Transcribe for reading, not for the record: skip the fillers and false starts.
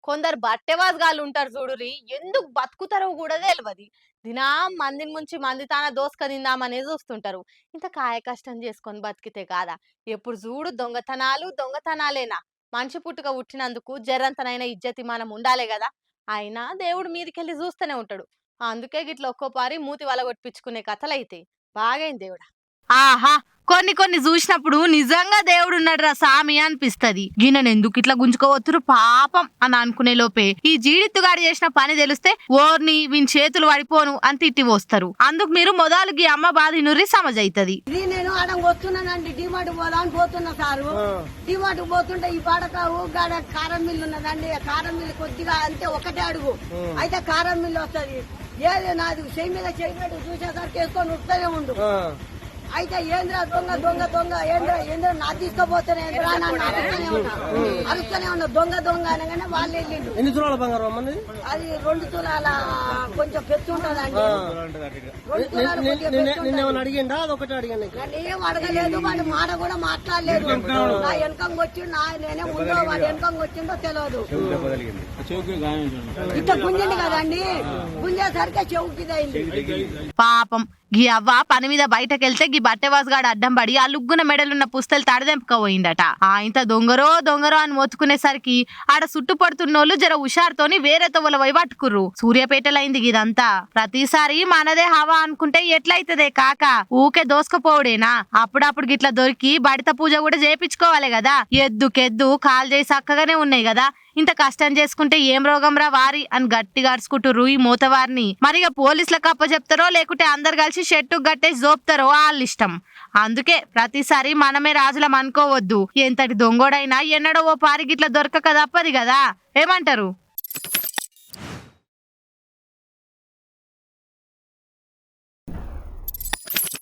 కొందరు బట్టెవాజుగాళ్ళు ఉంటారు చూడురి, ఎందుకు బతుకుతారో కూడా తెలవది. దినం మందిని ముంచి మంది తాన దోసక తిందామనే చూస్తుంటారు. ఇంత కాయ కష్టం చేసుకొని బతికితే కాదా? ఎప్పుడు చూడు దొంగతనాలు దొంగతనాలేనా? మనిషి పుట్టుక పుట్టినందుకు జర్రంతనైనా ఇజ్జతి మనం ఉండాలే కదా. అయినా దేవుడు మీదికెళ్ళి చూస్తూనే ఉంటాడు. అందుకే గిట్ల ఒక్కోపారి మూతి వలగొట్టిపించుకునే కథలైతాయి. బాగైంది దేవుడా. ఆహా, కొన్ని కొన్ని చూసినప్పుడు నిజంగా దేవుడు ఉన్నాడురా సామి అనిపిస్తది. గిన్నెను ఎందుకు ఇట్లా గుంజుకోవచ్చురు పాపం అని అనుకునే లోపే ఈ జీడిత్తుగాడు చేసిన పని తెలిస్తే ఓర్ని వీని చేతులు పడిపోను అని తిట్టి వస్తారు. అందుకు మీరు మొదలు గీ అమ్మ బాధినురి సమజైతది. ఇది నేను ఆడం వస్తున్నానండి, డిమార్ట్ పోదా అని పోతున్నా సారు. డిమార్ట్ పోతుంటే ఈ బాడకావు గాడ కారం మిల్లు ఉన్నదండి. కారం మిల్లు కొద్దిగా అంటే ఒకటే అడుగు అయితే కారం మిల్లు వస్తుంది. ఏది నాది చెయ్యి మీద చెయ్యి చూసేసరికి వేసుకొని ఉత్తనే ఉండు. అయితే ఏంద్రా దొంగ దొంగ దొంగ ఏంద్రా నా తీసుకుపోతేనే అరుస్తూనే ఉన్నా దొంగ దొంగ అనగానే వాళ్ళు వెళ్ళిండు. ఎన్ని తులాల బంగారం అమ్మది? అది 2 తులాల కొంచెం పెచ్చు ఉంటదండి. నిన్నేమన్నా అడిగిండా? అదొకటి అడిగాను. ఏం అడగలేదు, వాడి మాట కూడా మాట్లాడలేదు. నా వెనకంగా వచ్చిండు, నేనే ముందో వాడి వెనకంగా వచ్చిందో తెలియదు. ఇట్లా గుంజింది కదండి, గుంజేసరికి చెవుకిదైంది. పాపం గీ అవ్వ పని మీద బయటకెళ్తే గీ బట్టెవాసుగాడు అడ్డం పడి ఆ లుగ్గున మెడలున్న పుస్తలు తడదెంపుకపోయిందట. ఇంత దొంగరో దొంగరో అని మొత్తుకునేసరికి ఆడ చుట్టుపడుతున్నోళ్ళు జర హుషారుతోని వేరే తొవ్వల పోయి పట్టుకుర్రు. సూర్యాపేటలైంది ఇదంతా. ప్రతిసారి మనదే హవా అనుకుంటే ఎట్లయితదే కాక, ఊకే దోసుకపోవడేనా? అప్పుడప్పుడు గిట్లా దొరికి బడిత పూజ కూడా చేపించుకోవాలి కదా. ఎద్దుకెద్దు కాలు చేసి చక్కగానే ఉన్నాయి కదా. ఇంత కష్టం చేసుకుంటే ఏం రోగం రా వారి అని గట్టిగా అరుచుకుంటుర్రు ఈ మూతవారిని. మరిగా పోలీసులకు అప్పచెప్తారో లేకుంటే అందరు కలిసి షెట్టు గట్టేసి జోపుతారో వాళ్ళ ఇష్టం. అందుకే ప్రతిసారి మనమే రాజులం అనుకోవద్దు. ఎంతటి దొంగోడైనా ఎన్నడో ఓ పారి గిట్ల దొరకక తప్పది కదా. ఏమంటారు?